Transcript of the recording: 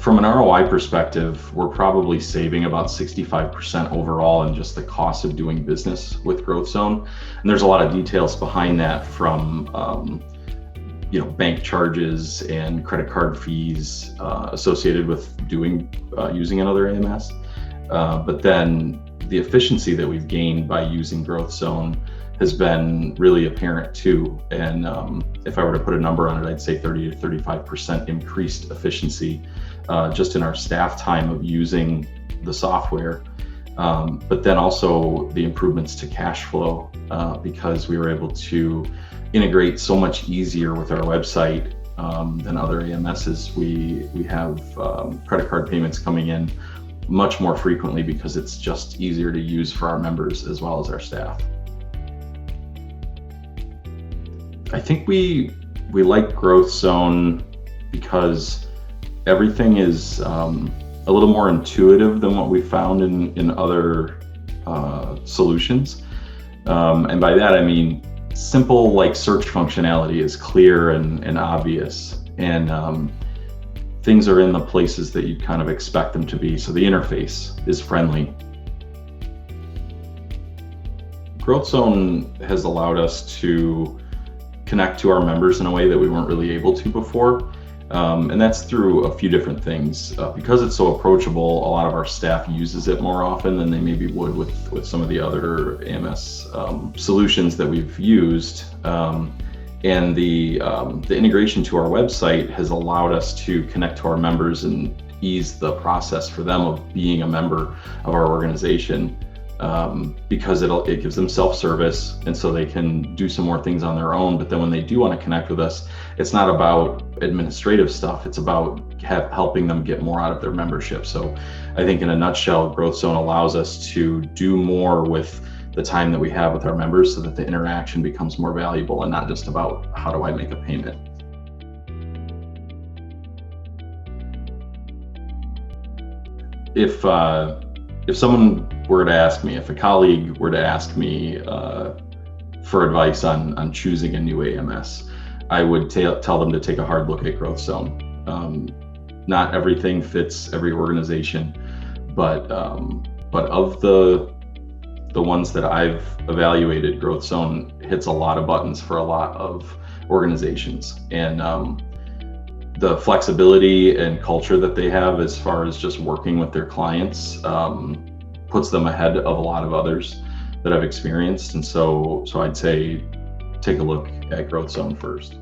From an ROI perspective, we're probably saving about 65% overall in just the cost of doing business with GrowthZone. And there's a lot of details behind that, from bank charges and credit card fees associated with using another AMS. But then the efficiency that we've gained by using GrowthZone has been really apparent too. And if I were to put a number on it, I'd say 30 to 35% increased efficiency just in our staff time of using the software. But then also the improvements to cash flow because we were able to integrate so much easier with our website than other AMSs. We have credit card payments coming in much more frequently because it's just easier to use for our members as well as our staff. I think we like GrowthZone because everything is a little more intuitive than what we found in other solutions. And by that, I mean simple, like search functionality is clear and obvious, and things are in the places that you kind of expect them to be. So the interface is friendly. GrowthZone has allowed us to connect to our members in a way that we weren't really able to before. And that's through a few different things. Because it's so approachable, a lot of our staff uses it more often than they maybe would with some of the other AMS solutions that we've used. And the integration to our website has allowed us to connect to our members and ease the process for them of being a member of our organization. Because it gives them self-service, and so they can do some more things on their own. But then when they do want to connect with us, it's not about administrative stuff, it's about helping them get more out of their membership. So I think in a nutshell, GrowthZone allows us to do more with the time that we have with our members so that the interaction becomes more valuable and not just about how do I make a payment. If someone were to ask me, if a colleague were to ask me for advice on choosing a new AMS, I would tell them to take a hard look at GrowthZone. Not everything fits every organization, but of the ones that I've evaluated, GrowthZone hits a lot of buttons for a lot of organizations. And the flexibility and culture that they have as far as just working with their clients puts them ahead of a lot of others that I've experienced. And so I'd say take a look at GrowthZone first.